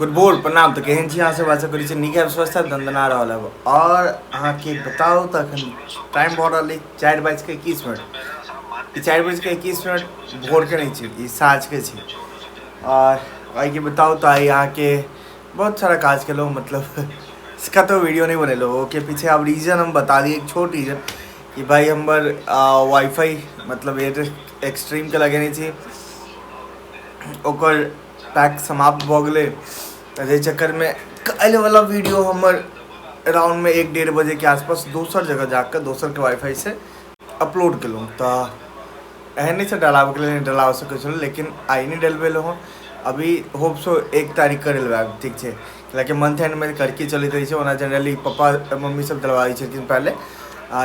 Good board प्रणाम। तो केहन छी अहाँ सब? आशा करी छी नीक है, स्वस्थ है, दंदना रहल है। और अहाँ के बताओ तो अखन टाइम बढ़ रहा है 4:21। ई 4:21 भोर के नहीं छी, ई साँझ के छी। और आई के बताओ तो आई अहाँ के बहुत सारा काज के मतलब इसका तो वीडियो नहीं बनेलो। ओके पीछे आप रीज़न हम बता दिए, एक छोट रीज़न कि भाई हमर वाईफाई मतलब एयरटेल एक्सट्रीम के लगे नहीं छी, ओकर पैक समाप्त भ गेलै। तो चक्कर में कल वाला वीडियो हमर अराउंड में 1-1:30 बजे के आसपास दोसर जगह जाकर दोसर के वाईफाई से अपलोड कलूँ। तो एहन नहीं से डलावे के लिए नहीं डला सके छो, लेकिन आई नहीं डलवेलो हूँ अभी। होप सो 1 तारीख कर डलवाएब, ठीक है। लेकिन मंथ एंड में करके चलते रही है, जनरली पप्पा मम्मी सब डलवाई छथिन पहले।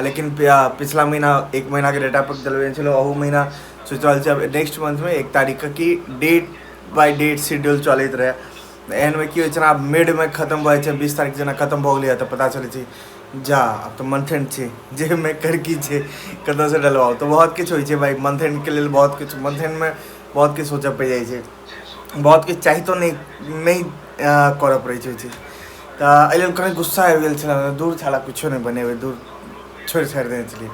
लेकिन पिछला महीना 1 महीना के डेटा पैक डलवेने छलो। अहू महीना सोच रहा अब नेक्स्ट मंथ में 1 तारीख की डेट बाय डेट शेड्यूल चलते रहे। एहन में की हो आब मिड में खत्म भ 20 तारीख जना खत्म भ गया तो पता चले जा अब तो मंथ एंड है जे में कर की है कत से डलवाओ। तो बहुत कुछ हो भाई मंथ एंड के लिए, बहुत कुछ मंथ एंड में बहुत कुछ सोचे पड़ जाए, बहुत कुछ चाहिए तो नहीं कर पड़े। तो अल कहीं गुस्सा आ गया, दूर छाला कुछ नहीं बने हुए, दूर छोड़ छाड़ देने चलिए।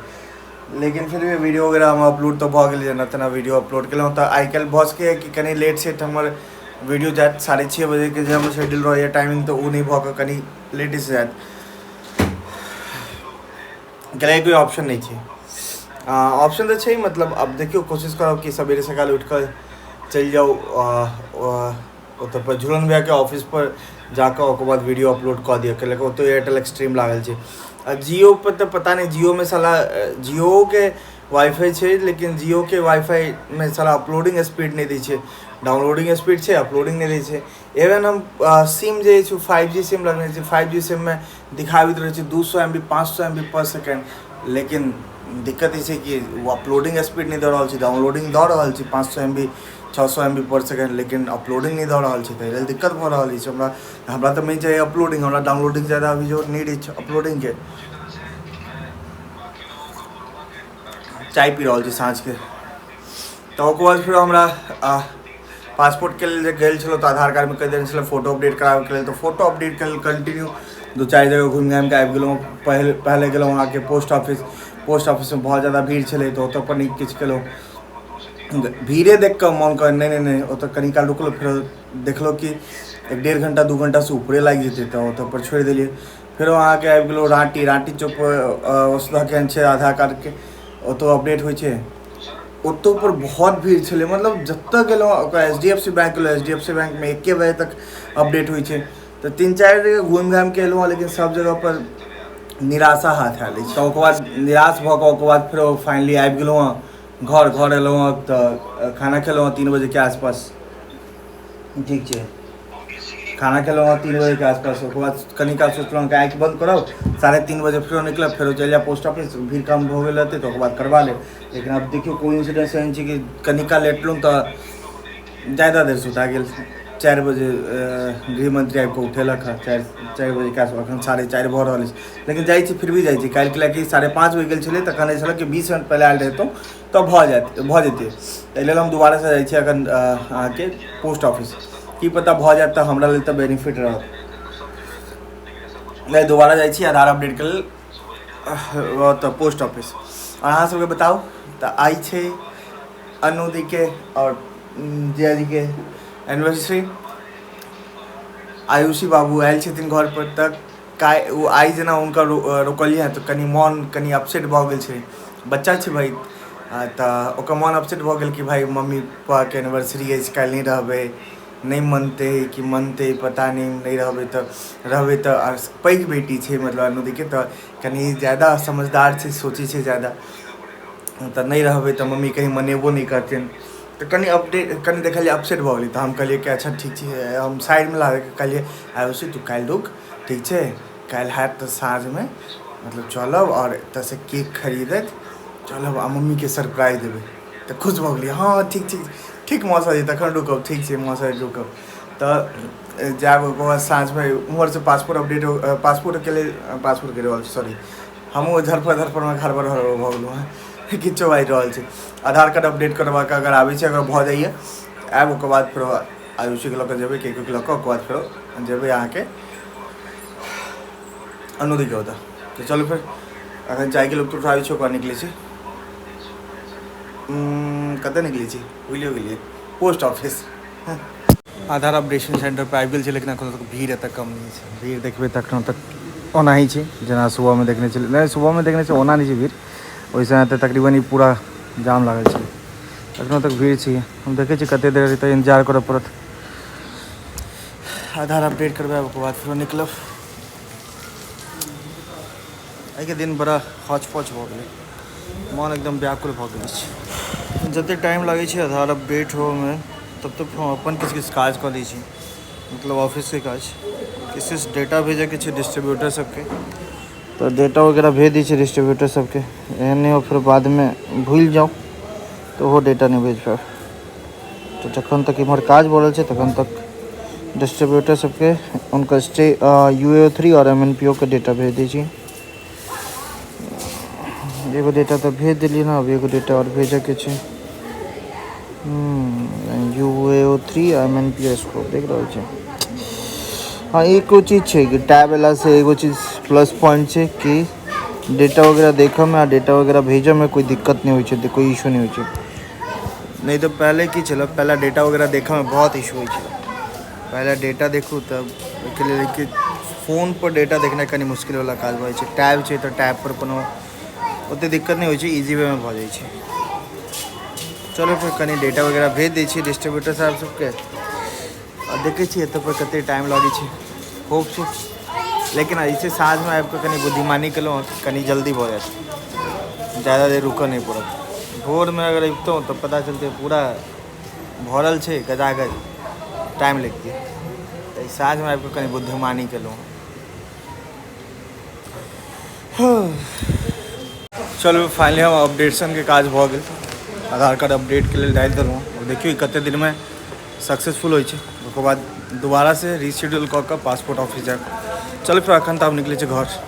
लेकिन फिर भी वीडियो वगैरह हम अपलोड तो भ गए, जना तना वीडियो अपलोड कल। तो आई कल भऽ सके कि कहीं लेट सेट हमर वीडियो जात 6:30 बजे के जो हमर शेड्यूल रही टाइमिंग, तो वो नहीं भऽ कहीं लेट से जात कल। कोई ऑप्शन नहीं है, ऑप्शन तो है मतलब अब देखियो कोशिश करो कि सवेरे सकाल उठ कर चल जाओ पर झूलन भैया के ऑफिस पर जाकर ओकर बाद वीडियो अपलोड कर दिया कल। तो एयरटेल एक्सट्रीम लागल है। जियो पर तो पता नहीं, जियो में साला जियो के वाईफाई है, लेकिन जियो के वाईफाई में साला अपलोडिंग स्पीड नहीं दी है, डाउनलोडिंग स्पीड है, अपलोडिंग नहीं दी है। एवं हम सिम जो 5G सिम लगने 5G सिम में दिखाबैत रहे 200 MB 500 MB पर सेकेंड, लेकिन दिक्कत ये कि वो अपलोडिंग स्पीड नहीं दे रहा है, डाउनलोडिंग दे रहा है 500 MB 600 MB पर सेकेंड, लेकिन अपलोडिंग नहीं दे रहा है। तो दिक्कत हो रहा है। हमरा तो नहीं चाहिए अपलोडिंग, हमरा डाउनलोडिंग ज़्यादा अभी जो नीड है अपलोडिंग के। चाय पी रहा साँझ के। तो ओकर बाद फिर हमरा पासपोर्ट के लिए गए छो, तो आधार कार्ड में कह देने छो फोटो अपडेट करावे के लिए। तो फोटो अपडेट कर कंटिन्यू 2-4 जगह घूम घाम के आबि गेलहुँ। पहले गेलहुँ वहाँ के पोस्ट ऑफिस में बहुत ज़्यादा भीड़ छलै, तो ओतऽ पर नहीं किछु केलहुँ। भीड़े देख कर मन कर नहीं ओतऽ कनी काल रुकलो, फिर देखलो कि 1-1.5 घंटा 2 घंटा से ऊपरे लग जेतै, तो ओतऽ पर छोड़ दिलिए। फिर वहाँ के आबि गेलहुँ राँटी चौक पर वसुधा केहन छै आधार कार्ड के ओतऽ अपडेट होइ छै। ओतऽ पर बहुत भीड़ छलै, मतलब जतऽ गेलहुँ HDFC बैंक गेलहुँ, HDFC बैंक में 1 बजे तक अपडेट होइ छै। तो 3-4 जगह घूम घाम के एलहुँ, लेकिन सब जगह पर निराशा हाथ आयल अछि। तो ओकर बाद निराश भऽ कऽ ओकर बाद फेर फाइनली आबि गेलहुँ घर एलहुँ। तो खाना खेलहुँ 3 बजे के आसपास, ठीक है। खाना खेलहुँ 3 बजे के आसपास। ओकर बाद कनी काल सोचलहुँ कि आँखि बंद करब, 3:30 बजे फिर निकलब, फिर चल जाए पोस्ट ऑफिस, भीड़ कम हो गए रहते तो ओकर बाद करवा ले। लेकिन अब देखियो कोइंसिडेंस एहन छै कि कनी काल लेटलहुँ तो ज़्यादा देर सुता गेल। 4 बजे गृह मंत्री आबि कऽ उठेलक है, 4 बजे के आसपास, 4:30 भऽ रहल अछि। लेकिन जाइ छी फिर भी जाइ छी। काल्हि कि 5:30 बजे गेल छलै, तऽ कहने छलै कि 20 मिनट पहले आयल रहितहुँ तो भऽ जेतै। एहि लेल हम दोबारा से जाइ छी अखन अहाँके पोस्ट ऑफिस। की पता भऽ जाए तो हमरा लेल तो बेनिफिट रहत। नहीं दोबारा जाइ छी आधार अपडेट के लेल तो पोस्ट ऑफिस। और अहाँ सबके बताओ, तो आई छै अनु दी के और जिया जी के एनिवर्सरी। आयुषी बाबू आयल छथिन घर पर, तक वो आई जना हुनका रोकलिए तो कनी मन कनी अपसेट भऽ गेल छै। बच्चा छै भाई, तो ओकर मन अपसेट भऽ गेल कि भाई मम्मी पापा के एनिवर्सरी अछि, काल्हि नहीं रहबै, नहीं मनते कि मनते पता नहीं रहबै तो पैघ बेटी छै मतलब अनुदी के, तो कनी ज़्यादा समझदार छै, सोची छै ज़्यादा। तो नहीं रहबै तो मम्मी कहीं मनेबो नहीं करथिन। तो कनी अपडेट कनी देखलिए अपसेट भऽ गेली। तो हम कहलिए कि अच्छा ठीक है, हम साइड में ला कहलिए आयुषी तू काल्हि रुक, ठीक है, काल्हि हैत तो साँझ में मतलब चलब और एतऽ से केक खरीदत चलब आ मम्मी के सरप्राइज देबै। तो खुश भऽ गेलिए, हाँ ठीक मौसा तखन रुकब, ठीक है मौसा रुकब। तो जाब ओकर बाद साँझ में उम्हर से पासपोर्ट के लिए सॉरी हमहूँ धरफड़ में घर पर भऽ गेलहुँ हैं, किछो बाजि रहल छै। आधार कार्ड अपडेट करबा के अगर आबै छै, अगर भऽ जाइए आएब, ओकर बाद फिर आयुषी के लक जेबे केक के लक ओकर बाद फिर जेबे यहाँ के अनुदी के होता। तो चलो फिर अखन चाय के लोग तो आयुषी ओकर निकले छी कतऽ निकली छी भूलियो गेलिए पोस्ट ऑफिस आधार अपडेशन सेंटर पर आबि गेल छै, लेकिन एखन तक भीड़ एतऽ कम नहीं छै। भीड़ देखबै तऽ एखन तक ओना ही छै जेना सुबहमे देखने छलिए, नहीं सुबहमे देखने छै ओना नहीं छै भीड़, ओइसे तऽ तकरीबन ई पूरा जाम लागल छै। एखनो तक भीड़ छै, हम देखै छी कते देर तक इंतजार करऽ पड़त। आधार अपडेट करबाबे के बाद फिर निकलब। आइ के दिन बड़ा हौच पौच भऽ गेलै, मन एकदम व्याकुल भऽ गेल छै। जते टाइम लागै छै आधार अपडेट होमे तब तक हम अपन किछु किछु काज कऽ लै छी, मतलब ऑफिसके काज, किछु डेटा भेजैके छै डिस्ट्रीब्यूटर सबके, तो डेटा वगैरह भेज दै छियै डिस्ट्रीब्यूटर सबके। एहन नहीं हो फिर बादमे भूलि जाउ तो वो डेटा नहीं भेज पाएब। तो जखन तक इम्हर काज बढ़ रहल छै तखन तक डिस्ट्रीब्यूटर सबके उनका UAO3 और MNPO के डेटा भेज दै छी। एगो डेटा तो भेज दिलिए ना, अब एगो डेटा और भेजैके छै। UAO3 MNPO स्कोप देख रहल छै। हाँ एको चीज़ छै कि टैब एला से एगो चीज़ प्लस पॉइंट छै कि डेटा वगैरह देखऽ में आ डेटा वगैरह भेजऽ में कोई दिक्कत नहीं होइ छै, कोई इशू नहीं होइ छै। नहीं तो पहले की छल, पहले डेटा वगैरह देखऽ में बहुत इशू होइ छै। पहले डेटा देखू तब ओहिके लेल कि फोन पर डेटा देखनाइ कनी मुश्किल वाला काज भऽ जाइ छै। टैब छै तऽ टैब पर कोनो ओते दिक्कत नहीं होइ छै, इजी वे में भऽ जाइ छै। चलो फिर कनी डेटा वगैरह भेज दै छियै डिस्ट्रीब्यूटर साहब सबके और देखै छियै एतऽ पर कते टाइम लगै छै। होप छै लेकिन ऐसे साँझमे आबि कऽ कनी बुद्धिमानी केलहुँ कनी जल्दी भऽ जायत, ज़्यादा देर रुकऽ नहीं पड़त। भोरमे अगर अबितहुँ तऽ पता चलतै पूरा भरल छै गजागज, टाइम लगतै। तऽ साँझमे आबि कऽ कनी बुद्धिमानी केलहुँ। चलो फाइनली हम अपडेशन के काज भऽ गेल, आधार कार्ड अपडेट के लिए डालि देलहुँ। और देखियो कते दिन में सक्सेसफुल होइ छै, ओकर बाद दोबारा से रीशेड्यूल कऽ कऽ पासपोर्ट ऑफिस जायब। चलो फिर अखन तऽ आब निकलै छै घर।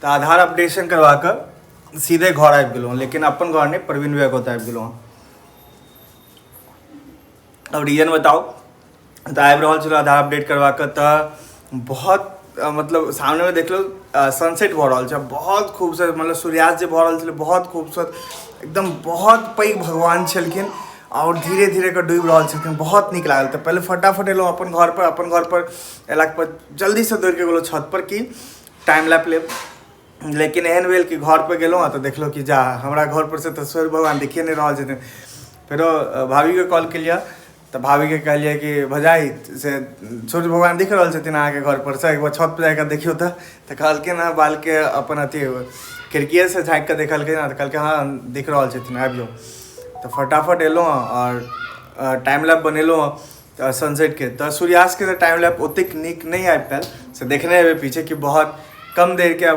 तो आधार अपडेशन करवा कर सीधे घर आबि गेलहुँ, लेकिन अपन घर नहीं प्रवीण भैया ओतऽ आबि गेलहुँ। अब रीजन बताओ तो आबि रहल छलहुँ आधार अपडेट करवा कर, तो बहुत मतलब सामने में देख लो सनसेट भऽ रहल छै, बहुत खूबसूरत, मतलब सूर्यास्त जे भऽ रहल छलै बहुत खूबसूरत, एकदम बहुत पैघ भगवान छलखिन और धीरे धीरे कऽ डूबि रहल छलखिन, बहुत नीक लागल। तऽ पहले फटाफट एलहुँ अपन घर पर एलाके बाद जल्दी से दौड़ के गेलहुँ छत पर कि टाइम लैप लेब। लेकिन एहन भेल कि घर पर गेलहुँ तऽ देखलहुँ कि जा हमरा घर पर से तऽ सूर्य भगवान देखिए नहीं रहल छथिन। फेरो भाभी के कॉल केलिए तऽ भाभी के कहलिए कि भजाई से सूर्य भगवान दिख रहल छथिन अहाँके घर पर से, एक बार छत पर जाकर देखियो तऽ कहलखिन हाँ बाल के अपन अथी खिड़किए से झाँकि कऽ देखलखिन तऽ कहलकै हाँ दिख रहल छथिन आबि जाउ। तऽ फटाफट एलहुँ और टाइम लैप बनेलहुँ सनसेट के। तऽ सूर्यास्त के टाइम लैप ओतेक नीक नहीं आबि पायल, से देखने हेबै पीछे कि बहुत कम देर के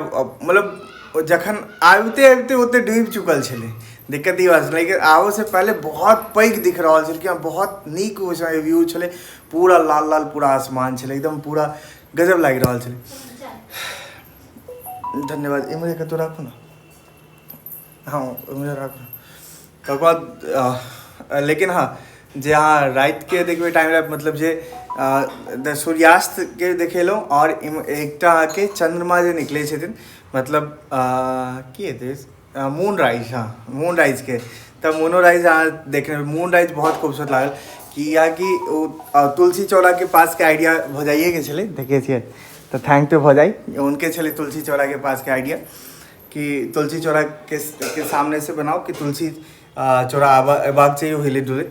मतलब जखन आबिते आबिते ओते डूबि चुकल छलै, दिक्कत ई बात छलै। लेकिन आबो से पहले बहुत पैघ दिख रहल छलै कि बहुत नीक व्यू छलै, पूरा लाल लाल पूरा आसमान छलै, एकदम पूरा गजब लागि रहल छलै। धन्यवाद। इमरे कतौ राखू ना, हाँ इमरे राखू। तकर बाद लेकिन हाँ जे अहाँ रातिके देखबै टाइम लैप, मतलब जे सूर्यास्त के देखेलहुँ और एकटा अहाँके चंद्रमा जे निकलै छथिन, मतलब की हेतै मून राइज, हाँ मून राइज के। तऽ मूनो राइज अहाँ देखने, मून राइज बहुत खूबसूरत लागल कियाकि तुलसी चौरा के पास के आइडिया भौजाइए के छलै, देखै छियै तऽ थैंक टू भौजाई, उनके छलै तुलसी चौरा के पास के आइडिया कि तुलसी चौरा के सामने से बनाओ कि तुलसी चौड़ा अबाक चाहिए हिले डुले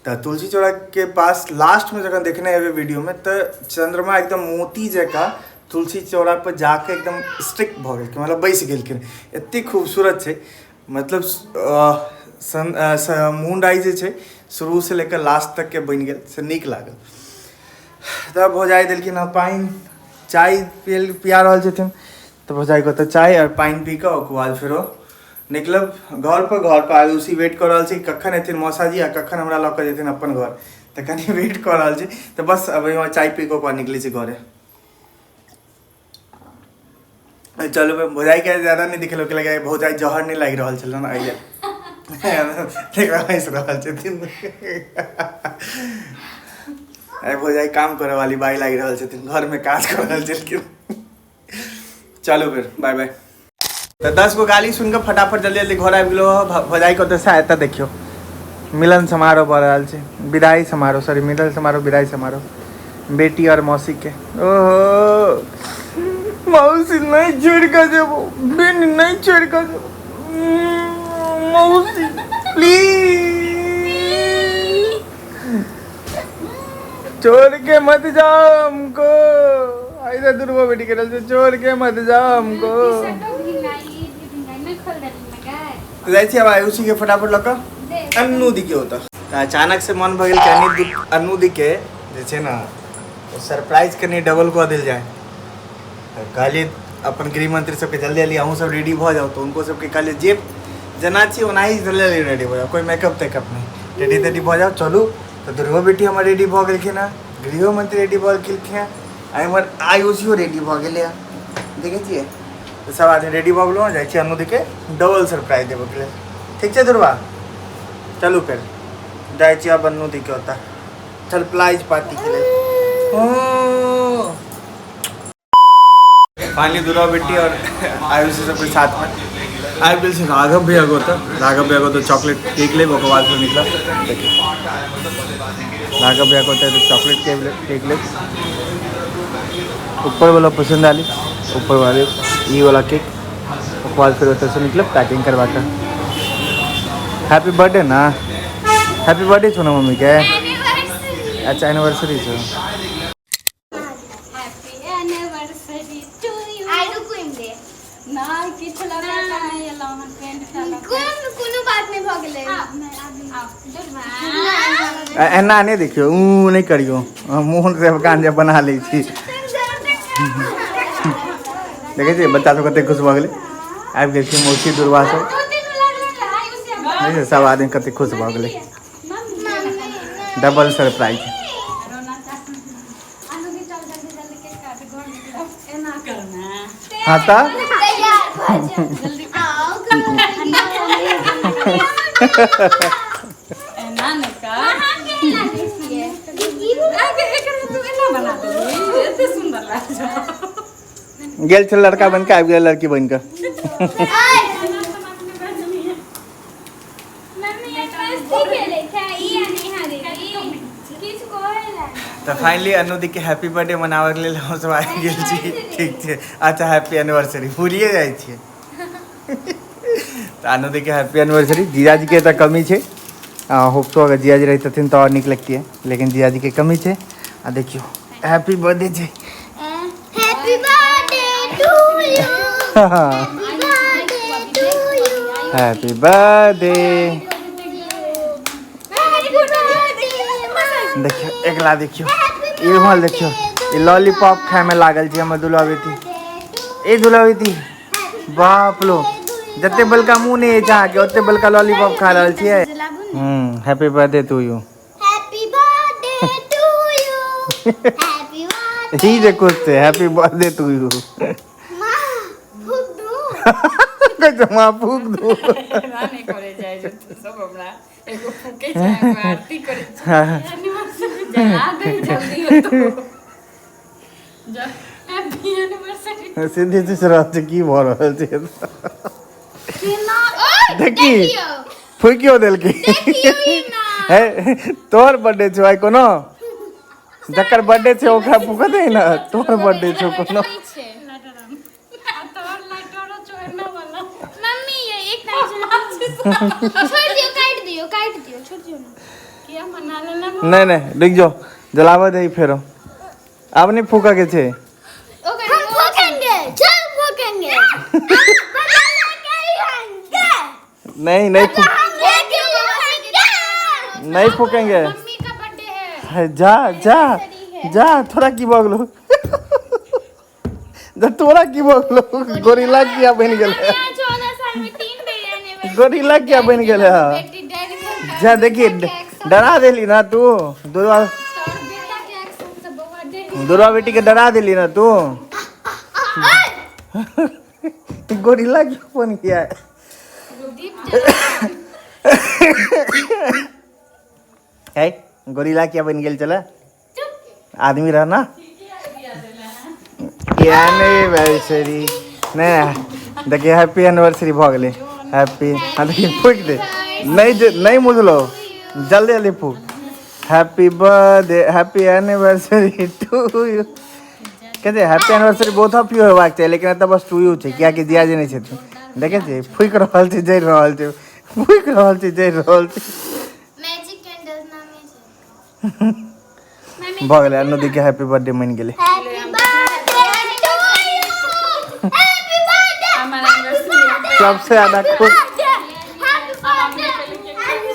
तो तुलसी चौड़ा के पास लास्ट में जगह देखने आए वीडियो में तो चंद्रमा एकदम मोती जका तुलसी चौड़ा पर जाके एकदम स्ट्रिक भ गए मतलब बैस गए एते खूबसूरत है मतलब मून राइज है शुरू से लेकर लास्ट तक के बन गए से नीक लागल तब भौजाई दिलखिन पाइन चाय पिया रहा छथिन तो भौजाई को तो चाय और पाइन पी के ओकर बाद फिर निकलब घर पर आयुषी वेट कर रहा कखन एथिन मौसाजी आ कखन हमरा लऽ कऽ जेथिन अपन घर तो कनी वेट कर रहा तो बस अब वहाँ चाय पी के निकले घरे चलो भौजाई के ज़्यादा नहीं दिखे लगे भौजाई जहर नहीं लग रहा छल अइले हंस रहा भौजाई काम करे वाली बाई लग रहा घर में काज कर रहा चलो फिर बाय बाय तो 10 गो गाली सुन के फटाफट जल्दी जल्दी घर आबि गेलो भौजाई को तो सहायता देखियो मिलन समारोह बढ़ रहा है विदाई समारोह सॉरी मिलन समारोह विदाई समारोह बेटी और मौसी के ओहो मौसी नहीं छोड़ कर देबो बिन नहीं छोड़ कर मौसी प्लीज छोड़ के मत जाओ हमको ऐसा दुर्बा बेटी के से छोड़ के मत जाओ हमको जाइए अब आयुषी के फटाफट लग अन्नू दिखे होता अचानक से मन भगल के अन्नू दिखे जे ना सरप्राइज करनी डबल को दिल जाए कहलिए अपन गृह मंत्री सबके जल्दी जल्दी अहूँ सब रेडी भ जाओ तो उनको सबके कहलिए जे जना चाहिए ओनाही जल्दी रेडी हो जाओ कोई मेकअप तेकअप नहीं रेडी तेडी भ जाओ चलू तो दुर्गा बेटी हमारे रेडी भ गेलखिन हँ गृह मंत्री रेडी भ गेलखिन हँ हमर आयुषियो रेडी भ गेलै देखे छियै तो सब आदमी रेडी भ गेलहुँ जाइ छी अन्नू दिके डबल सरप्राइज देबो के लिए ठीक छै दुर्गा चलू फिर जाइ छी अब अन्नू दिके होता सरप्राइज पार्टी के लिए फाइनली दुर्गा बेटी और आयुषी सबके साथ में आबि गेल छै राघव भैया को तो चॉकलेट केक ले ओकर बाद फिर निकला देखिए राघव भैया को तो चॉकलेट केक ले ऊपर वाला पसंद आली ऊपर वाले ये वाला केक ओकर बाद फिर उधर से निकले पैकिंग करवा कर हैप्पी बर्थडे ना हैप्पी बर्थडे छो ना मम्मी के अच्छा एनिवर्सरी छो एना नहीं देखियो नहीं करियो मुँह से कान बना ली छी देखे छी बच्चा सब कते खुश भ गेलै आबि गेल छी मौसी दुर्वा सब आदमी कते खुश भ गेलै डबल सरप्राइज हाँ ता गेल छल लड़का बन के आबि गेल लड़की बन के तो फाइनली अन्नू दी के हैप्पी बर्थडे मनावे के लिए हम सब आबि गेल छी ठीक छै अच्छा हैप्पी एनिवर्सरी भूलिए जाइ छियै तो अन्नू दी के हैप्पी एनिवर्सरी जीजाजी के तो कमी छै होप तो अगर जीजाजी रहती तो और नीक लगती है लेकिन जीजाजी के कमी है आ देखियो हैप्पी बर्थडे छै happy birthday to you happy birthday देखियो एकला देखियो ये माल देखियो ये लॉलीपॉप खाए में लागल छै हमर दुल्हा बेटी ए दुल्हा बेटी बाप लो जते बलका मुंह नहीं है के ओते बलका लॉलीपॉप खा रहल छियै happy birthday to you happy birthday to you happy birthday जी देखो से हैप्पी बर्थडे टू यू मां फूक दो कैसे मां फूक दो रानी करे जाय जो सब हमरा एगो फूके छै आरती करे छै जला दे जल्दी हो तो जब हैप्पी एनिवर्सरी सीधे से शराब की भ रहल छै केना देखी फूकियो देल के तोहर बर्थडे छौ आई कोनो जकर बर्थडे छै ओकरा फूक दे ना तोहर बर्थडे छौ कोनो मम्मी ये एक नहीं छोड़ दियो काट दियो काट दियो छोड़ दियो ना किया मना लेना नहीं नहीं रुक जाओ जलावा दे फेरो अब नहीं फूका के छे हम फूकेंगे चल फूकेंगे बता लेके आएंगे नहीं नहीं फूक हम लेके आएंगे नहीं फूकेंगे मम्मी का बर्थडे है जा जा जा थोड़ा की बगलो जा थोड़ा की बगलो गोरिल्ला किया बन गेल 14 साल में 3 बिरयानी गोरिल्ला क्या बन गेल है बेटी डैडी का जा देखिए डरा देली ना तू दुर्वा बेटा के एक्शन से बर्थडे दुर्वा बेटी के डरा देली ना तू गोरिल्ला क्यों बन गया है दीप जला है गोरिल्ला क्या बन गेल चला आदमी रहना एनिवर्सरी नहीं देखिए हैप्पी एनिवर्सरी भ गेलै हैप्पी हाँ देखिए फूक दे नहीं मुझलो जल्दी जल्दी फूक happy birthday happy anniversary to you कहते happy anniversary both of you हेबाक चाहिए लेकिन एतऽ बस टू यू छै कियाकि जिया जे नहि छथिन देखे छियै फूक रहल छै जरि रहल छै फूक रहल छै जरि रहल छै मैजिक कैंडल्स नामे छै भऽ गेलै अनुदी के हैप्पी बर्थडे मनि गेलै happy birthday to you happy birthday हमारा एनिवर्सरी सबसे ज्यादा खुश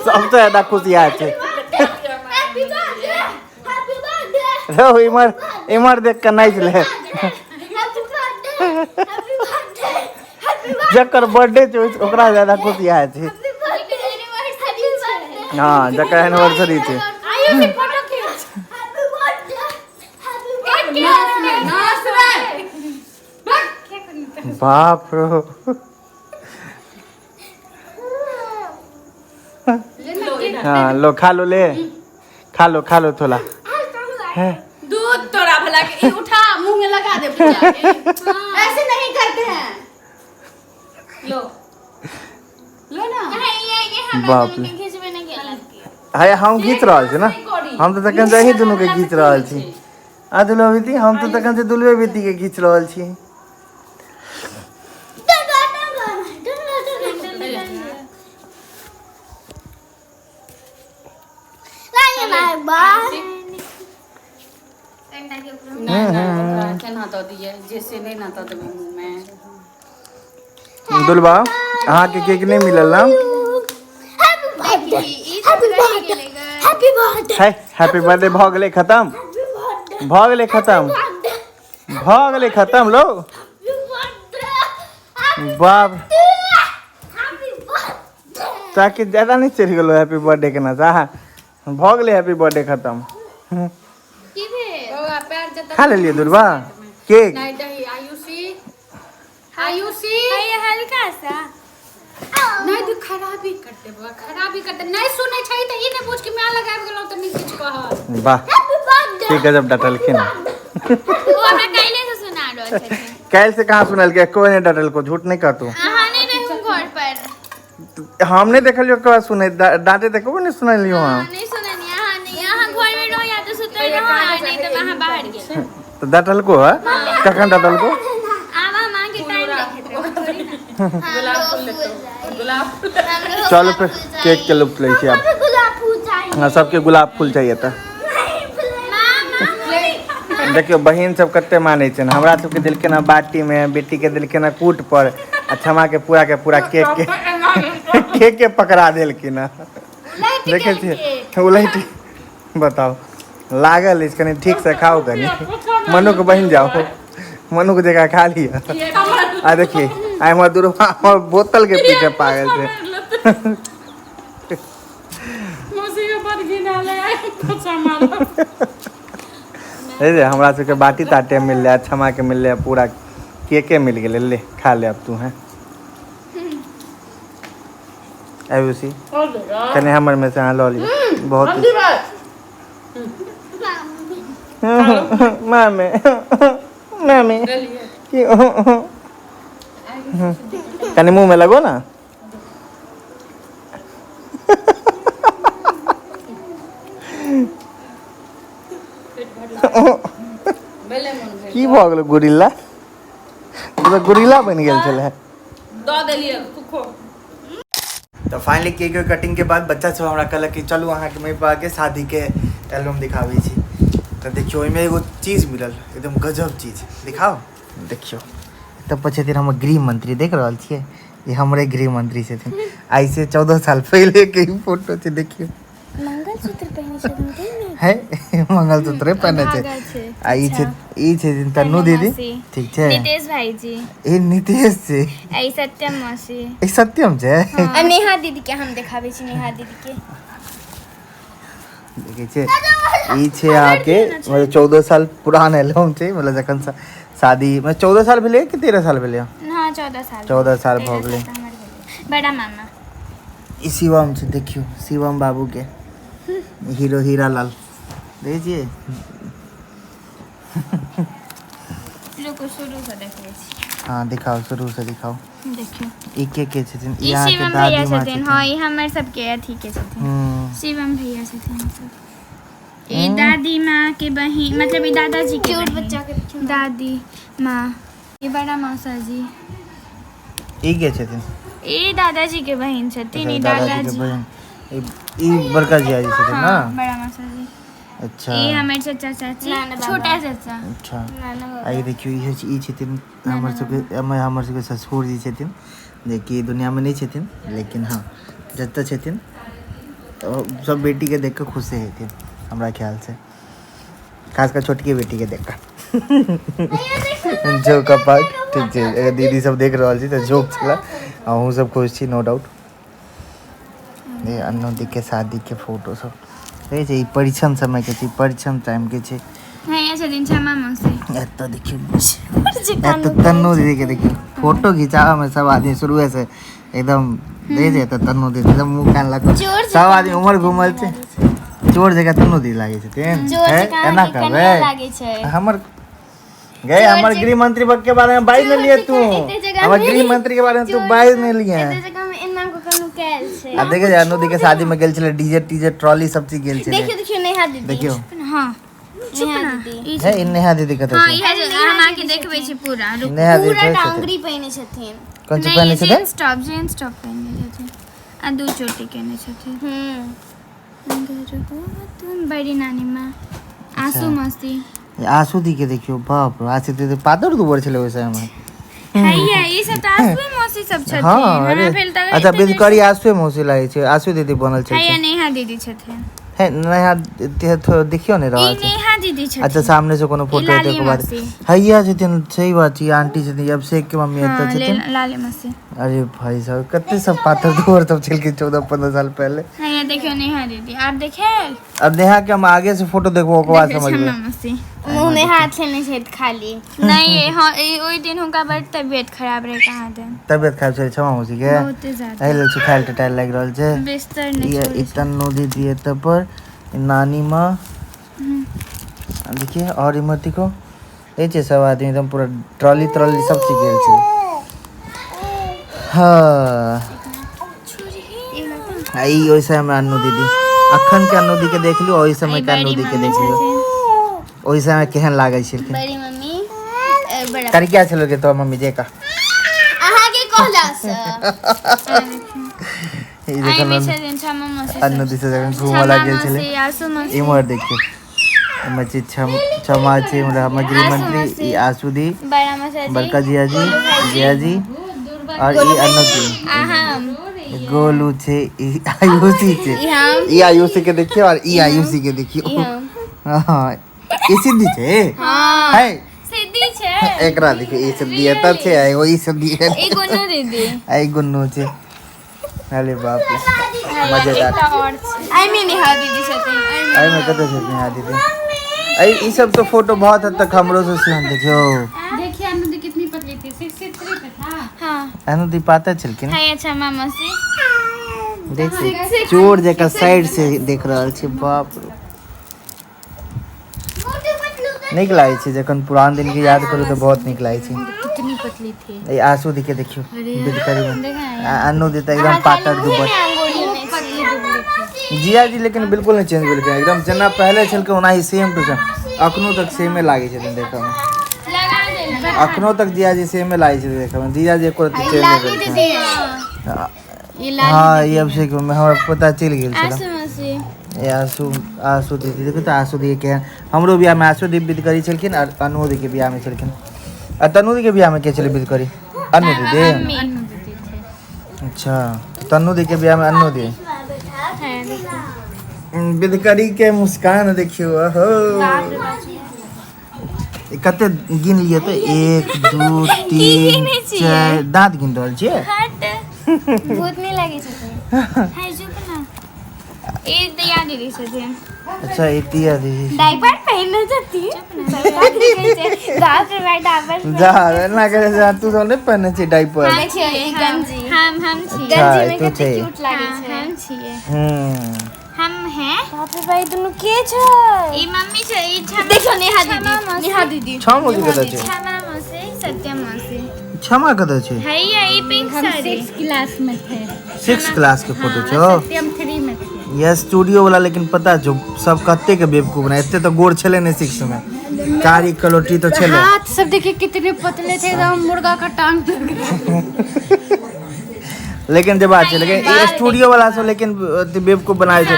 सबसे ज्यादा खुश इएह छै रो इमर देख के नाचि ले जकर बर्थडे छै ओकरा ज्यादा खुश इएह छै हाँ जकर एनिवर्सरी छै आयु से फोटो खींच बाप रो हाँ लो खा लो ले खा लो थोड़ा है दूध तोरा भला के ई उठा मुंह में लगा दे पूजा के ऐसे नहीं करते हैं लो लो ना बाप रे है हम घीच रहल छी ना हम तो तखन से अहीं दुनू के घीच रहल छी आ दुलवा बेटी हम तो तखन से दुलवे बेटी के घीच रहल छी केना दऽ दिए जैसे नहीं ना दऽ देबै मुंह में दुलवा अहाँ के केक नहीं मिलल ना हैप्पी बर्थडे भ गेलै खत्म भ गेलै खत्म लो बाप ताकि ज्यादा नहीं चढ़ गेलो हैप्पी बर्थडे के ना सा भ गेलै हैप्पी बर्थडे खत्म बौआ पैर जता खा लेलिए दुलवा केक नहीं दही आयुषी ये हल्का सा नहीं तू खराबी करते बौआ खराबी करते नहीं सुनै छै त ई ने पूछ के मैं लगाब गेलौ त नहीं किछ कह वाह हैप्पी बर्थडे ठीक है जब डटलखिन वो हमरा काइले से सुना रहल छथिन कैल से कहाँ सुनल के कोई नहीं डटल को झूठ नहीं कहतू अहाँ नहीं रहू घर पर हम नहीं देखलियो कब सुने डांटे देखो नहीं सुनलियो हम नहीं सुननी अहाँ घर में रहो या तो सुतल रहो नहीं तो वहां बाहर गेल तो डटल को है कखन डटल को आवा मां के टाइम देखे गुलाब फूल ले तो गुलाब चलो फिर केक के लुप्त ले छी आप गुलाब फूल चाहिए हाँ सबके गुलाब फूल चाहिए था देखियो बहन सब कते माने छै ना हमरा सबके दिल के ना बाटी में बेटी के दिल के ना कूट पर आ क्षमा के पूरा केक के पकड़ा देल की ना देखे छियै उलैटी बताओ लागल इस कनी ठीक से खाओ कनी मनु के बहन जाओ मनु के जगह खा लिया आ देखिए आई हमर दुर्वा बोतल के पीछे पागल छै मौसी के पर गिना ले तो सामान रे हमरा सबके बाटी ताटे मिल रहा क्षमा के मिल रहा पूरा केके मिल गेले ले खा ले अब तू हैं आयुषी कने हमर में से हाँ लो लियो बहुत मामे कने मुंह में लगो ना की भ गेल गोरिल्ला तो गोरिल्ला बन गेल छले दऽ देलिए कुखो तो फाइनली केक कटिंग के बाद बच्चा सब हमरा कहलक कि चलू अहाँ के मम्मी के शादी के एल्बम दिखाबै छी। तो देखियो ओहिमे एगो चीज मिलल एकदम गजब चीज, दिखाओ देखियो। तब पछे हम गृह मंत्री देख रहा छियै, ये हमारे गृह मंत्री छथिन। आई से 14 साल पहले के फोटो छै, देखियो मंगलसूत्र पहने छथिन है मंगलसूत्र पहने छै। आ ई छै तन्नू दीदी, ठीक छै। नितेश भाईजी, ए नितेश छै, ए सत्यम मौसी, ए सत्यम छै। आ नेहा दीदी के हम देखाबै छी, नेहा दीदी के देखै छै। ई छै आके मतलब 14 साल पुरान एल्बम छै, मतलब जखन शादी मतलब 14 साल भेलै कि 13 साल भेलै? हां 14 साल, 14 साल भऽ गेलै। बड़ा मामा ई शिवम छै, देखियो शिवम बाबू के हीरो हीरा लाल देखिए। रुको शुरू से देखै छी। हाँ दिखाओ, शुरू से दिखाओ। देखियो ई के छथिन? ई यहाँ के शिवम भैया दादी माँ छथिन। हां ई हमर सब के अथी के छथिन, शिवम भैया छथिन सब। ई दादी माँ के बहिन, मतलब ई दादाजी के क्यूट बहिन, बच्चा के दादी माँ। ई बड़ा मौसा जी, ई के छथिन? ई दादाजी के बहिन छथिन। ई दादाजी के दादाजी, बहन। ई बड़का जिया जी छथिन ना? हाँ, बड़ा मौसा जी। अच्छा ई हमर चाचा चाची, छोटा चाचा। अच्छा आई देखियो ई छथिन हमर सबके ससुर जी छथिन, जेकि दुनिया में नहीं छथिन, लेकिन हाँ जतऽ छथिन तो सब बेटी के देख के खुश हेथिन हमरा ख्याल से, खासकर छोटकी बेटी के देख कर। जोक अपार्ट, ठीक छै। अगर दीदी सब देख रहल छी तऽ जोक छला, अहूँ सब खुश छी नो डाउट। ये अन्नू दी के शादी के फोटो सब कहै छै, ई परीक्षण समय के छै, परीक्षण टाइम के छै। हां ये छथिन क्षमा मौसी। एतऽ देखियो, एतऽ तन्नू दीदी के देखियो फोटो खिंचावा में सब आदमी शुरुए से एकदम दे जे। एतऽ तन्नू दीदी एकदम मुंह कान लगा सब आदमी उमर घुमल छै, चोर जगह तन्नू दीदी लागे छथिन। एना कहबै हमर गए हमर गृह मंत्री के बारे में बाइज नहीं लिए तू, हमर गृह मंत्री के बारे में तू बाइज नहीं लिए। आ देखे अन्नू दी के शादी में गेल छले, डीजे टीजे ट्रॉली सब चीज गेल छले। देखियो नेहा दीदी, देखियो हां नेहा दीदी है, इ नेहा दीदी कतऽ हां छै? इहे हम आके देखबै छी पूरा। नेहा दीदी पूरा छै टांगरी पहिने छथिन। कोन चीज पहिने छथिन? जींस टॉप पहिने छथिन आ दू चोटी केने छथिन। तुम बड़ी नानी माँ आंसू मस्ती। आंसू दी के देखियो, बाप रे आंसू दी पातर दुबर छले ओइ समय में। हैया ई सब त आंसू मौसी सब छथिन। हाँ अरे अच्छा बेदकरी आंसू मौसी लागे छै, आंसू दीदी बनल छै। हैया नेहा दीदी छथिन। है नेहा देखियो ने रहल छै। नेहा दीदी छथिन। अच्छा सामने से कोनो फोटो एते के बाद हैया छथिन, सही बात छै। आंटी छथिन अभिषेक के मम्मी एते छथिन, लाले मौसी। अरे भाई साहब कते सब पातर दुबर सब छल के 14-15 साल पहले। हैया देखियो नेहा दीदी, आप देखे? अब नेहा के हम आगे से फोटो देखबो ओकर बाद समझबे। मुंह में हाथ लेने छै खाली नहीं। हां ओइ दिन हुनका बड़ तबियत खराब रहे, कहां दे तबियत खराब छै क्षमा मौसी के, बहुत ज्यादा एले सुखाइल टटाइल लाग रहल छै। बिस्तर ने ये इतनो दीदी एत पर नानी माँ देखिए, और इमरती को ये छै सब आदमी एकदम पूरा ट्रॉली सब चीज गेल छै। हाँ आई ओइ समय में अन्नू दीदी, अखन के अन्नू दी के देख लियो, ओइ समय के अन्नू दी के देख लियो, ओइ समय केहन लागै छै। बड़ी मम्मी बड़ा कर क्या छलो के तो मम्मी जे का अहा के कहला से ई देखो अन्नू दी से जखन घूमला गेल छले। इमर देखियो इमर छी क्षमा छी, मतलब हमर गृह मंत्री ई आंसू दी, बड़का जिया जी और ई अन्नू दी, गोलू छे, ई आयुषी छे, ई आयुषी के देखियो और ई आयुषी के देखियो। हां ई सिद्धि छे, है सिद्धि छे। एकरा देखियो ई सिद्धि एत छे, एगो ई सिद्धि है, ई गुन्नू दीदी, आई गुन्नू छे। अरे बाप रे मजेदार। आई में नेहा दीदी छथिन, आई में कतऽ छथिन नेहा दीदी? आई ई सब तो फोटो बहुत हद तक हमरो से सेम देखियो। देखिए अन्नू दी कितनी पतली थी, 63 पे था। हां अन्नू दी पाता छलकिन। हाय अच्छा मामा से देखिए चोर जका साइड से देख रहल छी, बाप रे नीक लागै छै। जखन पुरान दिन के याद करू तो बहुत नीक लागै छै। कितनी पतली थी। ए आंसू दी के देखियो बेदकरी में, अन्नू दी तो एकदम पातर दुबर। जिया जी लेकिन बिल्कुल नहीं चेंज भेल, एकदम जेना पहले छलके ओनाही सेम टू सेम, अखनो तक सेमे लागे छथिन देखै में। अखनो तक जिया जी सेमे लागे छै देखै में, जिया जी एको रत्ती चेंज नहीं भेल। ये लाल हाँ ये अभिषेक में हमरा पता चल गेल छला आसू मौसी ये आसू दीदी देखो तो आसू दी के हमरो बियाह में आसू दी विद करी छलखिन और अनु दी के बियाह में छलखिन और तनु दी के बियाह में के चले विद करी अनु दीदी मम्मी अन्नू दीदी थे। अच्छा तनु दी के बियाह में अनु दी है देखो। विद करी के मुस्कान देखियो हो बाप रे बाप। कते गिन लिए तो 1 2 3 4 दांत गिन रहल छियै हट भूत नहीं लगे छथिन हाय चुप ना ए दिया दीदी छथिन अच्छा इतिया दीदी डायपर पहनने जाती है बाप रे बाप डायपर जा ना करे जा तू तो नहीं पहने छी डायपर गंजी हम छी अच्छा, गंजी में तो कते छै। क्यूट लागे छै हम छिए हम्म हम हैं बाप रे भाई दुनु के छै ई मम्मी छै ई छमा देखो नेहा दीदी छम के कत छै छमा मौसी सत्य मौसी क्षमा कत छै हैया ई पिंक हम साड़ी 6 क्लास में थे 6 क्लास के फोटो छो सत्यम 3 में थे। ये स्टूडियो वाला लेकिन पता छो सब कत्ते के बेवकूफ बना एते तो गोर छले ने 6 में कारी कलोटी तो छले हाथ सब देखिए कितने पतले थे एकदम मुर्गा का टांग लग रहा। लेकिन जब बात छै लेकिन ये स्टूडियो वाला सब लेकिन बेवकूफ बनाए छै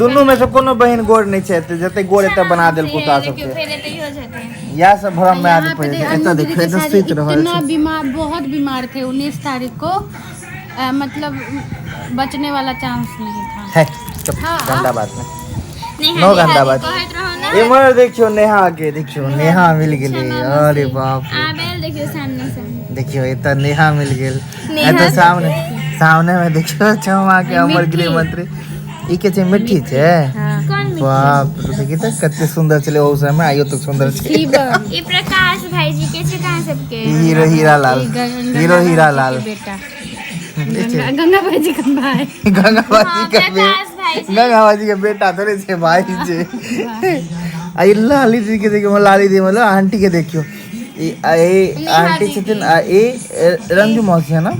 दोनों में से कोनो बहन गोर नहीं छै त जते गोर एते बना देल पुता सब के फिर एते हो जाते या सब भरम में आदमी यहाँ पे पड़े देख, एता अन्नू देखो दीदी एता के स्थित साथ रहल इतना छै बीमार बहुत बीमार थे 19 तारीख को मतलब बचने वाला चांस नहीं था। है चुप हाँ। गंदा बात में नेहा नो गंदा बात कहत रहो ना इमर देखियो नेहा के देखियो नेहा मिल गेले अरे बाप रे आबेल देखियो सामने से देखियो एता नेहा मिल गेल एता सामने सामने में देखियो छमा के अमर गृह मंत्री ई के छै मिठी छै कौन बाप रे देखि त कते सुंदर छले ओ समय आइयो तो सुंदर छै शिवम ई प्रकाश भाई जी के छै कहां सबके हीरो हीरा लाल हीरो हीरा लाल बेटा देखिए गंगा भाई जी का भाई गंगाबाजी का प्रकाश भाई जी गंगाबाजी के बेटा थोड़े से भाई छै आई लाली दी के देखियो लाली दी मतलब आंटी के देखियो ए आंटी छथिन आ ए रंजू मौसी है ना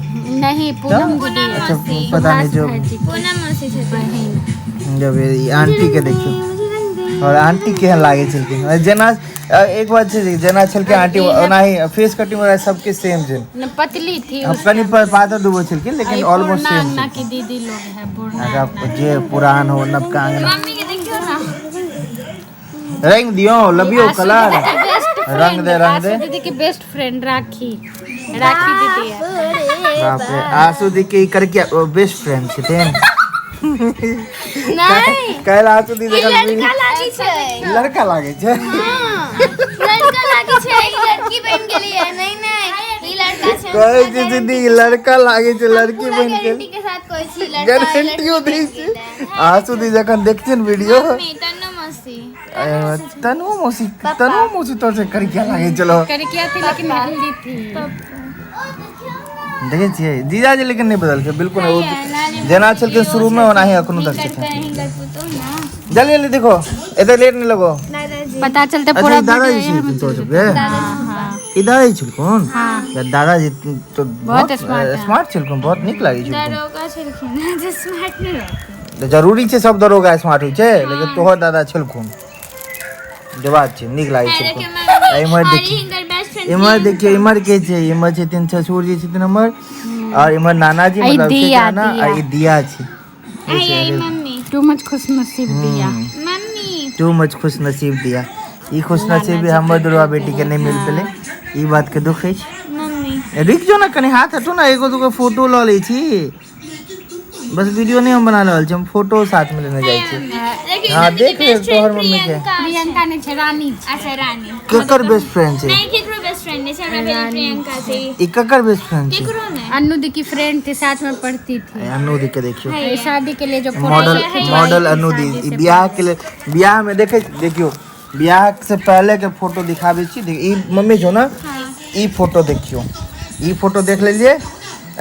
नहीं पूनम दीदी अच्छा पता नहीं जो पूनम मौसी छै बहन जब ये आंटी के देखियो और आंटी केहन लागे छलखिन जेना एक बात छै जेना छलके आंटी ओनाही फेस कटिंग वगैरह सबके सेम छै न पतली थी अब कनी पातर दुबो छलखिन लेकिन ऑलमोस्ट सेम पूर्णा की दीदी लोग है पूर्णा अगर जे पुरान हो नवका अंगना मम्मी के देखियो ना रंग दियो लबियो कलर रंग दे आशु दीदी की बेस्ट फ्रेंड राखी राखी दीदी है। बाप रे आसू दी के कर के बेस्ट फ्रेंड छथिन नहीं काल आसू दी देखल लड़का लागी छै लड़का लागे छै लड़का लागी छै ई लड़की बन गेली है नहीं नहीं ई लड़का छै कहै छै दीदी लड़का लागे छै लड़की बन के गारंटी के साथ कोई छी लड़का गारंटियो दै छै आसू दी जखन देखथिन वीडियो मम्मी तन्नू मौसी तनु मौसी तोर से कर के लागे चलो करकिया थी लेकिन हेल्दी थी। देखे छियै जीजा जी लेकिन नहीं बदल के बिल्कुल वो जेना छलखिन शुरू में ओनाही अखनो तक छथिन जल्दी जल्दी देखो एते लेट नहीं लगो पता चलते अच्छा पूरा ई दादाजी छलखिन तो सबके ई दादाजी छलखुन या दादाजी तो बहुत स्मार्ट छलखुन बहुत नीक लागे छै दरोगा छलखिन जे स्मार्ट नहीं रहते तो जरूरी छै सब दरोगा स्मार्ट होइ छै लेकिन तोहर दादा छलखुन जे बात छै नीक लागे छै इमर देखिए इमर देखिए इमर के छै इमर छथिन ससुर जी छथिन हमर और इमर नाना जी मतलब दिया, ना दिया। ई दिया छै आई मम्मी टू मच खुश नसीब दिया। मम्मी टू मच खुश नसीब दिया ई खुश नसीब हमर दुर्गा बेटी के नहीं मिल पेले ई बात के दुख है मम्मी रुक जो ना कनी हाथ हटो ना एगो दूगो फोटो ल लै छी बस वीडियो नहीं हम बना रहल छी हम फोटो साथ में लेने जाइ छी लेकिन हाँ देख ले तोहर मम्मी के प्रियंका ने छे रानी अच्छा रानी केकर बेस्ट फ्रेंड छै नहीं केकरो बेस्ट फ्रेंड है हमरा पहले प्रियंका से ई केकर बेस्ट फ्रेंड छै केकरो नहीं अन्नू दी की फ्रेंड थी साथ में पढ़ती थी। अनु दी के देखियो ये शादी के लिए जो मॉडल अनु दी ई बियाह के लिए बियाह में देखियो बियाह से पहले के फोटो दिखाबे छी ई मम्मी जो ना ई फोटो देखियो ई फोटो देख लेलिए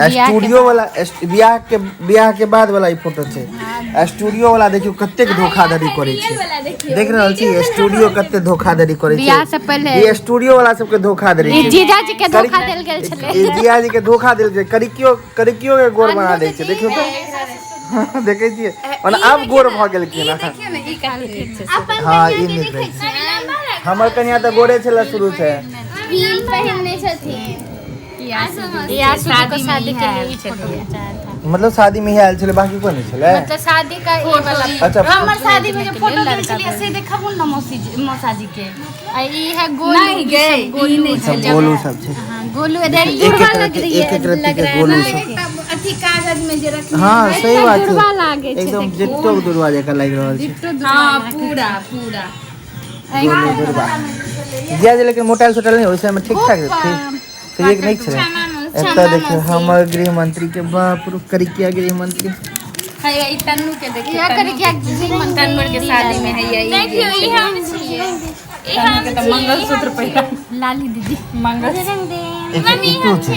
स्टूडियो वाला बियाह के बाद वाला ई फोटो छै स्टूडियो वाला देखियो कते धोखाधड़ी करे छै देख रहल छी स्टूडियो कते धोखाधड़ी करे छै बियाह से पहले ई स्टूडियो वाला सबके धोखाधड़ी छै जीजा जी के धोखा देल गेल छले ई जिया जी के धोखा देल छै करिकियो के गोर बना दै छै देखियो तो देखे छियै और अब गोर भ गेल की ना हाँ ई नीक रहे छै हमर कन्या तऽ गोरे छला शुरू से हील पहनने छथिन या शादी के लिए ही चलिए मतलब शादी में ही आयल छले बाकी कोई नहीं छले मतलब शादी का ये वाला अच्छा हमर शादी में जो फोटो खींचलिए से देखबो ना मौसाजी के आ ई है गोलू नहीं गे गोलू नहीं सब गोलू सब छे हां गोलू इधर एक एक रत्ती के गोलू सब अथी कागज में जे रखने हाँ सही बात दुर्वा लागे है छे एकदम जिट्टो दुर्वा जका लग रहल छे हां पूरा पूरा गोलू दुर्वा जिया जे लेकिन मोटाइल सोटल नहीं ओइसे में ठीक ठाक थे तो एक नहीं छले एता देखियो हमर गृह मंत्री के बाप रू करिकिया गृह मंत्री है ई तन्नू के देखिए करिकिया तन्नू के शादी में है ये देखियो ई हम छिए ई हम के तो मंगलसूत्र पहिरा लाली दीदी मंगलसूत्र ई तो छे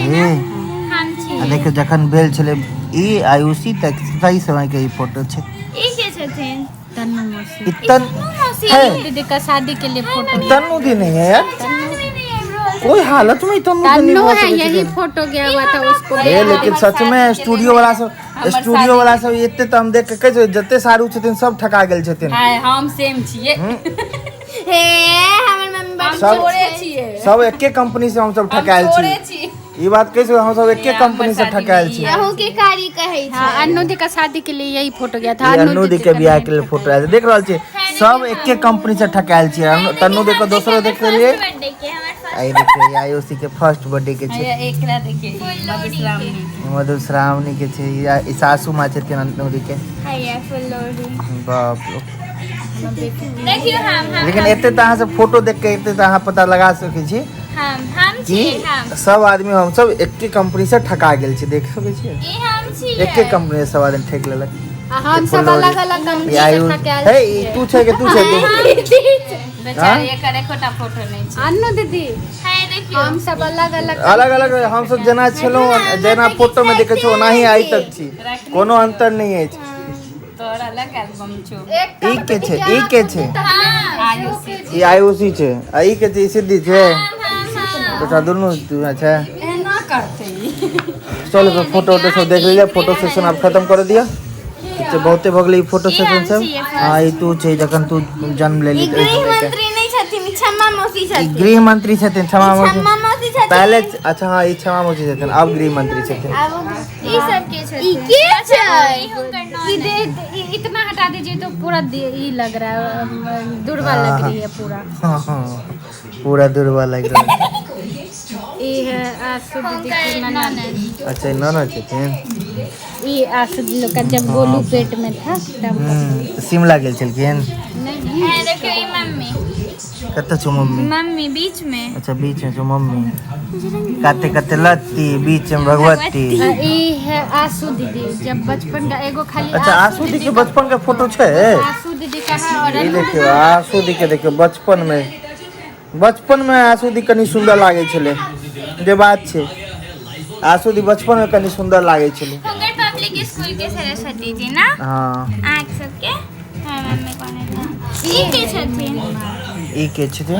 हम छिए देखियो जखन भेल छले ई आयुषी तक सही समय के ई फोटो छे ई के छथिन तन्नू मौसी इतन है दीदी का शादी के लिए फोटो तन्नू दी नहीं है यार कोई हालत में तन्नू दी नहीं है यही फोटो गया हुआ था उसको लेकिन सच में स्टूडियो वाला सब एते तो हम देख के कहे जते सारू छथिन सब ठका गेल छथिन हां हम सेम छिए हे हमर मम्मी बात सब छोड़े छिए सब एके कंपनी से हम सब ठकायल छी ई बात कैसे हम सब एके कंपनी से ठकायल छी अहू के कारी कहै छै हां अन्नूदी का शादी के लिए यही फोटो गया था अन्नूदी के बियाह के लिए फोटो आयल देख रहल छी सब एके कंपनी से ठकायल छी तन्नू देखो दूसरो देख लिए बर्थडे के हमर आई देखिए आयुषी के फर्स्ट बर्थडे के छे एकरा देखिए मधुश्रावणी के छे या ई सासू माँ छथिन अन्नूदी के हैया फुलोरी बाप रे देखियो हम लेकिन एते त अहाँ से फोटो देख के एते त अहाँ पता लगा सकै छी हम कि छी हम सब आदमी हम सब एके कंपनी से ठका गेल छी देख सकै छी ई हम छी एके कंपनी से सब आदमी ठक लेलक हम सब अलग अलग कंपनी ये आयु से ठकायल है ई तू छे के तू छे तू बेचारी एकर एकोटा फोटो नहीं छै अन्नू दीदी है देखियो हम सब अलग अलग अलग अलग हम सब जना छलो जना फोटो में देखे छो ओनाही आई तक छी कोनो अंतर नहीं है तोरा अलग एल्बम छो ई के छे आयुषी ई आयुषी छे आ ई के छे सिद्धि छे बेटा दोनों तू अच्छा एना करते चलो तो फोटो सब देख लीजिए फोटो सेशन आप खत्म कर दिया तो बहुते भगले फोटो सेशन सब हां ई तू छे जखन तू जन्म लेली गृह मंत्री नहीं छथिन क्षमा मौसी छथिन गृह मंत्री छथिन क्षमा क्षमा मौसी छथिन पहले अच्छा हाँ ई क्षमा मौसी छथिन अब गृह मंत्री छथिन अब ई सब के छथिन ई के छै इतना हटा दीजिए तो पूरा ई लग रहा है दुर्वा लग रही है पूरा पूरा दुर्वा लग रहा है ये है आसू दीदी की ननद अच्छा ननद छथिन ये आसू दीदी का जब गोलू पेट में था तब शिमला गेल छलखिन है देखियो ई मम्मी कत्ते छो मम्मी मम्मी बीच में अच्छा बीच में छो मम्मी काते काते लत्ती बीच में भगवती ये है आसू दीदी जब बचपन का एगो खाली अच्छा आसू दी के बचपन का फोटो छे आसू दीदी का है और ये देखियो आसू दी के देखियो बचपन में आसू दी कनी सुंदर लागे छले जे बात छे आसू दी बचपन में कनी सुंदर लागे छले हुनकर पब्लिक स्कूल के सरस्वती जी ना हां आँख सबके हां मम्मी कोने था ई के छथिन ई के छथिन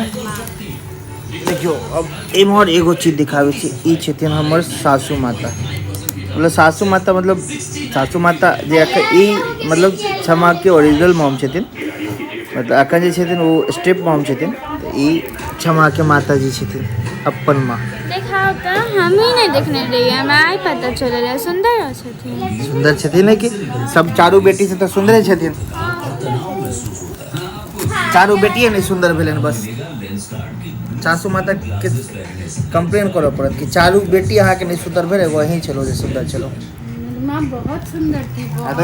देखियो अब एमहर एगो चीज दिखावे छी ई छथिन हमर सासू माता मतलब सासू माता मतलब सासू माता जे ई मतलब क्षमा के ओरिजिनल मॉम छथिन मतलब अखन जे छथिन वो स्टेप मॉम छथिन ई क्षमा के माता जी छथिन अपन माँ देखाओ तो हम ही नहीं देखने रही हमें आई पता चले सुंदर छथिन सुंदर छथिन है कि सब चारू बेटी से तो सुंदर छथिन चारू बेटिए नहीं सुंदर भेलन बस सासू माता के कंप्लेन करऽ पड़त कि चारू बेटी अहाँ के नहीं सुंदर भेले वही चलो जे सुंदर चलो मां बहुत सुंदर थी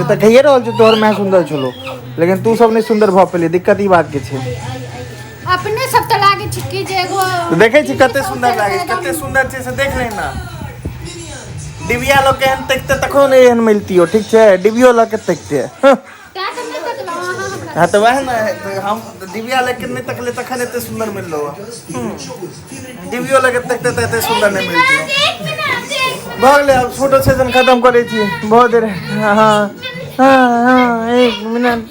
तो कहिए रहल छ तोहर मैं सुंदर छलो लेकिन तू सब नहीं सुंदर भ पेली दिक्कत ई बात के छे अपने सब त लागे छिकी जे एगो तो देखे छी कते सुंदर लागे कते सुंदर छे से देख ले ना डिबिया लोग केहन तकते तखो नहीं एहन मिलती हो ठीक छे डिबियो लोग के तकते हाँ तो वह ना हम दिव्या लेकिन नहीं तकले तखन एते सुंदर मिल लो दिव्यो लगे तकते तो एते सुंदर नहीं मिलती भगले अब फोटो सेशन खत्म करे छी बहुत देर हाँ हाँ 1 मिनट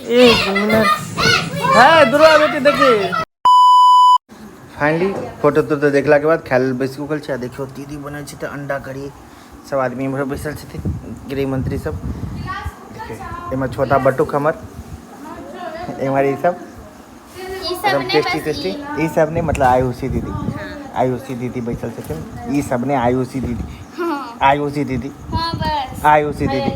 है दुर्गा बेटी देखी फाइनली फोटो तो देखला के बाद खायल बैस गल छै देखियो दीदी बनल छै त अंडा करी सब आदमी इम्हर बैसल छथिन गृह मंत्री सब देखियो एमे छोटा बटुक हमर हमारी सब टेस्टी ये सब ने मतलब आयुषी दीदी बैठल छथिन ये सब ने आयुषी दीदी हां बस आयुषी दीदी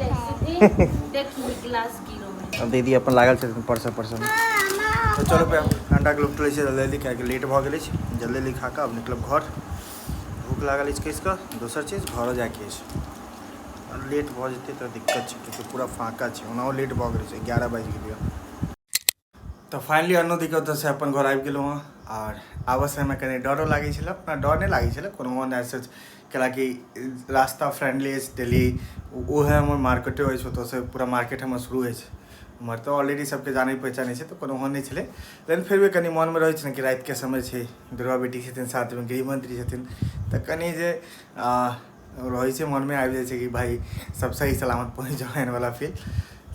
देखिए गिलास गिरो में अब दीदी अपन लागल छथिन परसों तो चलो पे अंडा के लुप्त लै छै जल्दी कियाकि लेट भऽ गेल छै जल्दी जल्दी खा कऽ अब निकलब घर भूख लागल अछि इसका दोसर चीज घरो जाके छै लेट भऽ जेतै तऽ दिक्कत छै क्योंकि पूरा फाँका छै ओनाहो लेट भऽ गेल छै 11 बाजि गेलै तो फाइनली अनु दी के ओतऽ से अपन घर आबि गेलहुँ हँ और आबऽ समय कनि डरो लागै छलै अपना डर नहि लागै छलै कोनो ऐसे कैलाकि रास्ता फ्रेंडली अछि डेली ओहे हमर मार्केटे अछि ओतऽसँ पूरा मार्केट हमर शुरू होइ छै उमहर तो ऑलरेडी सबके जानै पहचानै छै तो कोनो हो नहीं छलै लेकिन फिर भी कनि मनमे रहै छै ने कि रातिके समय छै दुर्गा बेटी छथिन साथमे गृहमंत्री छथिन तऽ कनि जे रहै छै मनमे आबि जाइ छै कि भाई सब सही सलामत पहुँच जाओ एहन वाला फील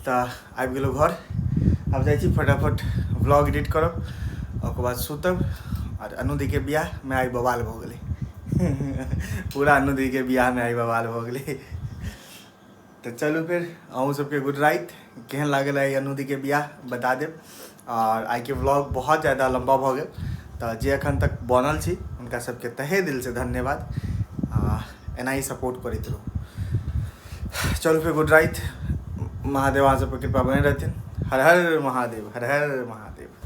तऽ आबि गेलहुँ घर अब जाइ छी फटाफट व्लॉग एडिट करब ओकर बाद सुतब और अनु दी के बियाहमे आइ बवाल भऽ गेलै पूरा अनु दी के बियाहमे आइ बवाल भऽ गेलै तो चलू फिर अहूँ सबके गुड नाइट केहन लागल है अनु दी के बियाह बता देब और आई के व्लॉग बहुत ज़्यादा लंबा भऽ गेल तो जे एखन तक बनल छी हुनका सबके तहे दिल से धन्यवाद एना ही सपोर्ट करैत रहू चलू फिर गुड नाइट महादेव अहाँ सबके कृपा बने रहथिन हर हर महादेव हर हर महादेव।